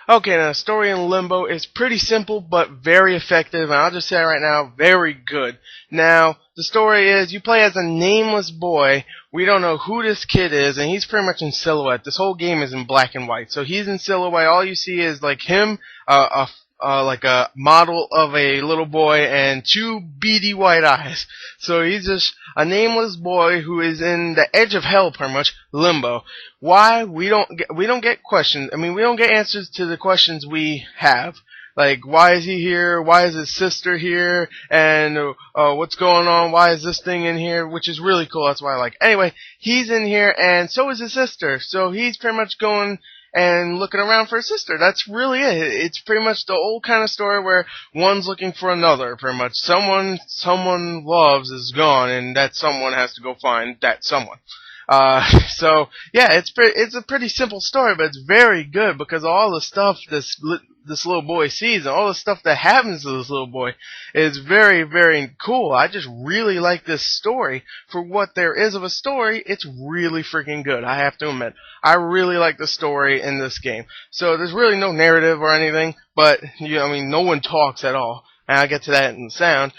Okay, now the story in Limbo is pretty simple but very effective, and I'll just say right now, very good. Now, the story is you play as a nameless boy. We don't know who this kid is, and he's pretty much in silhouette. This whole game is in black and white, so he's in silhouette. All you see is like him, like a model of a little boy, and two beady white eyes. So he's just a nameless boy who is in the edge of hell, pretty much limbo. Why we don't get questions. I mean, we don't get answers to the questions we have. Like, why is he here? Why is his sister here? And what's going on? Why is this thing in here? Which is really cool. That's why I like it. Anyway, he's in here, and so is his sister. So he's pretty much going and looking around for his sister. That's really it. It's pretty much the old kind of story where one's looking for another, pretty much. Someone loves is gone, and that someone has to go find that someone. So yeah, it's a pretty simple story, but it's very good because all the stuff this little boy sees and all the stuff that happens to this little boy is very, very cool. I just really like this story. For what there is of a story, it's really freaking good. I have to admit, I really like the story in this game. So there's really no narrative or anything, but I mean, no one talks at all, and I'll get to that in the sound.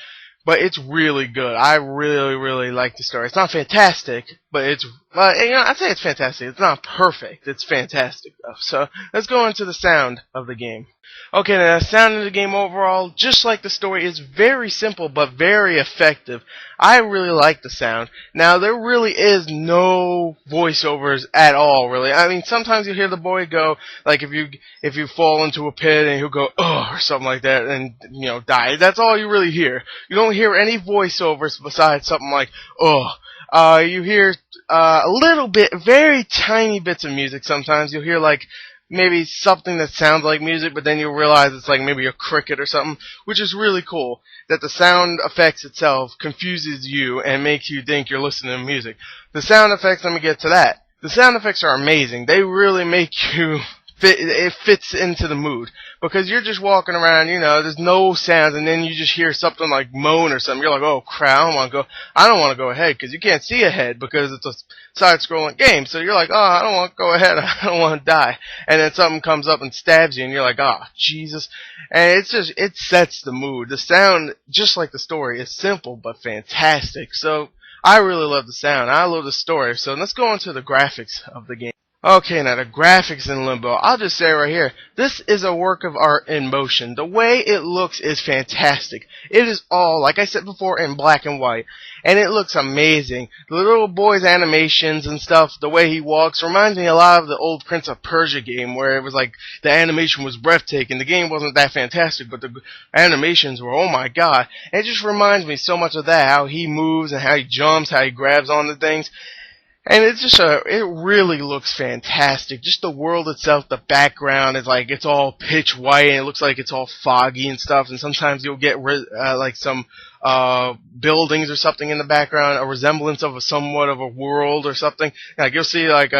But it's really good. I really, really like the story. It's not fantastic, but I'd say it's fantastic. It's not perfect. It's fantastic though. So let's go into the sound of the game. Okay, now the sound of the game overall, just like the story, is very simple but very effective. I really like the sound. Now, there really is no voiceovers at all, really. I mean, sometimes you hear the boy go, like if you fall into a pit and he'll go, ugh, or something like that, and, die. That's all you really hear. You don't hear any voiceovers besides something like, ugh. You hear a little bit, very tiny bits of music sometimes. You'll hear, like, maybe something that sounds like music, but then you realize it's like maybe a cricket or something, which is really cool, that the sound effects itself confuses you and makes you think you're listening to music. The sound effects, let me get to that. The sound effects are amazing. They really make you it fits into the mood, because you're just walking around, there's no sounds, and then you just hear something like moan or something. You're like, oh crap, I don't want to go ahead, because you can't see ahead because it's a side-scrolling game. So you're like, oh, I don't want to go ahead, I don't want to die. And then something comes up and stabs you, and you're like, oh, Jesus. And it sets the mood. The sound, just like the story, is simple but fantastic. So I really love the sound. I love the story. So let's go into the graphics of the game. Okay, now the graphics in Limbo, I'll just say right here, this is a work of art in motion. The way it looks is fantastic. It is all, like I said before, in black and white, and it looks amazing. The little boy's animations and stuff, the way he walks, reminds me a lot of the old Prince of Persia game, where it was like, the animation was breathtaking. The game wasn't that fantastic, but the animations were, oh my god. And it just reminds me so much of that, how he moves and how he jumps, how he grabs onto things. And it's just it really looks fantastic. Just the world itself, the background is like, it's all pitch white, and it looks like it's all foggy and stuff, and sometimes you'll get like some buildings or something in the background, a resemblance of somewhat of a world or something. Like you'll see like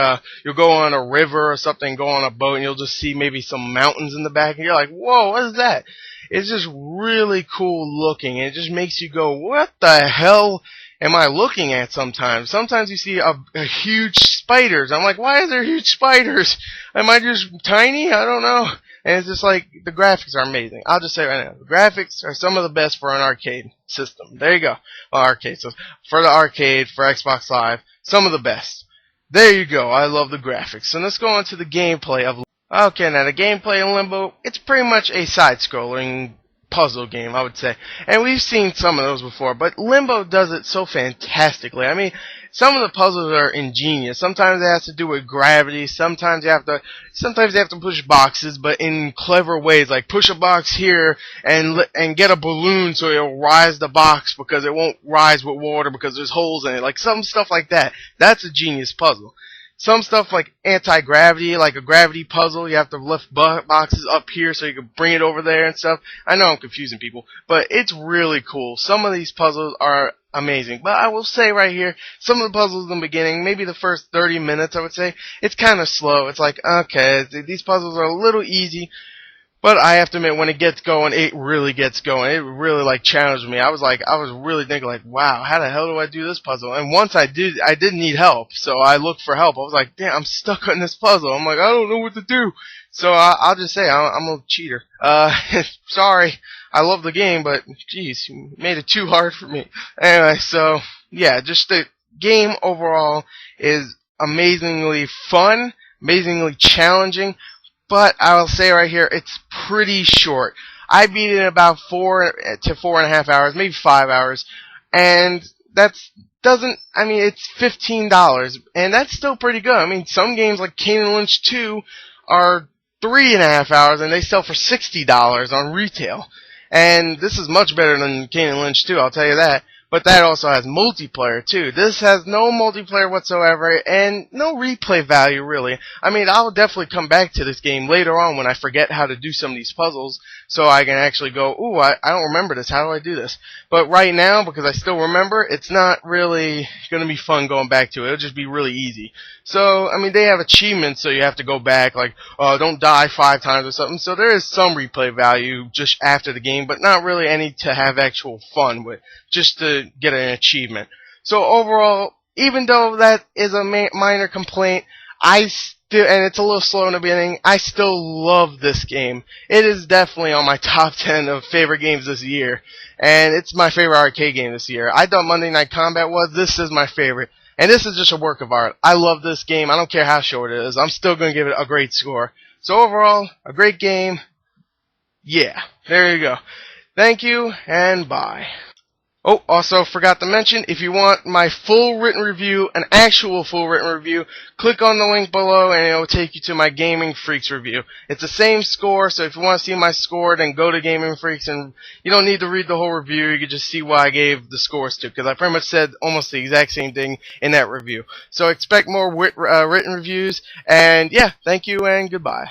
you'll go on a river or something, go on a boat, and you'll just see maybe some mountains in the back, and you're like, whoa, what is that? It's just really cool looking, and it just makes you go, what the hell am I looking at sometimes? Sometimes you see a huge spiders. I'm like, why is there huge spiders? Am I just tiny? I don't know. And it's just like, the graphics are amazing. I'll just say right now, the graphics are some of the best for an arcade system. There you go. Well, arcade. So for the arcade, for Xbox Live, some of the best. There you go. I love the graphics. So let's go on to the gameplay of Okay, now the gameplay in Limbo, it's pretty much a side-scrolling puzzle game, I would say. And we've seen some of those before, but Limbo does it so fantastically. I mean, some of the puzzles are ingenious. Sometimes it has to do with gravity. Sometimes you have to push boxes, but in clever ways, like push a box here and get a balloon so it'll rise the box because it won't rise with water because there's holes in it. Like some stuff like that. That's a genius puzzle. Some stuff like anti-gravity, like a gravity puzzle, you have to lift boxes up here so you can bring it over there and stuff. I know I'm confusing people, but it's really cool. Some of these puzzles are amazing. But I will say right here, some of the puzzles in the beginning, maybe the first 30 minutes I would say, it's kind of slow. It's like, okay, these puzzles are a little easy. But I have to admit, when it gets going, it really gets going. It really like challenged me. I was really thinking like, wow, how the hell do I do this puzzle? And once I did need help, so I looked for help. I was like, damn, I'm stuck on this puzzle. I'm like, I don't know what to do. So I'll just say I'm a cheater. Sorry. I love the game, but geez, you made it too hard for me. Anyway, so yeah, just the game overall is amazingly fun, amazingly challenging. But I'll say right here, it's pretty short. I beat it in about 4 to 4.5 hours, maybe 5 hours, and that's doesn't. I mean, it's $15, and that's still pretty good. I mean, some games like Kane and Lynch 2 are 3.5 hours, and they sell for $60 on retail. And this is much better than Kane and Lynch 2, I'll tell you that. But that also has multiplayer too. This has no multiplayer whatsoever and no replay value really. I mean, I'll definitely come back to this game later on when I forget how to do some of these puzzles so I can actually go, ooh, I don't remember this. How do I do this? But right now, because I still remember, it's not really going to be fun going back to it. It'll just be really easy. So, I mean, they have achievements so you have to go back, like, don't die 5 times or something. So there is some replay value just after the game, but not really any to have actual fun with, just to get an achievement. So overall, even though that is a minor complaint, and it's a little slow in the beginning, I still love this game. It is definitely on my top 10 of favorite games this year, and it's my favorite arcade game this year. I thought Monday Night Combat was. This is my favorite, and this is just a work of art. I love this game. I don't care how short it is. I'm still going to give it a great score. So overall, a great game. Yeah, there you go. Thank you, and bye. Oh, also forgot to mention, if you want my full written review, an actual full written review, click on the link below and it will take you to my Gaming Freaks review. It's the same score, so if you want to see my score, then go to Gaming Freaks, and you don't need to read the whole review. You can just see what I gave the scores to, because I pretty much said almost the exact same thing in that review. So expect more written reviews, and yeah, thank you and goodbye.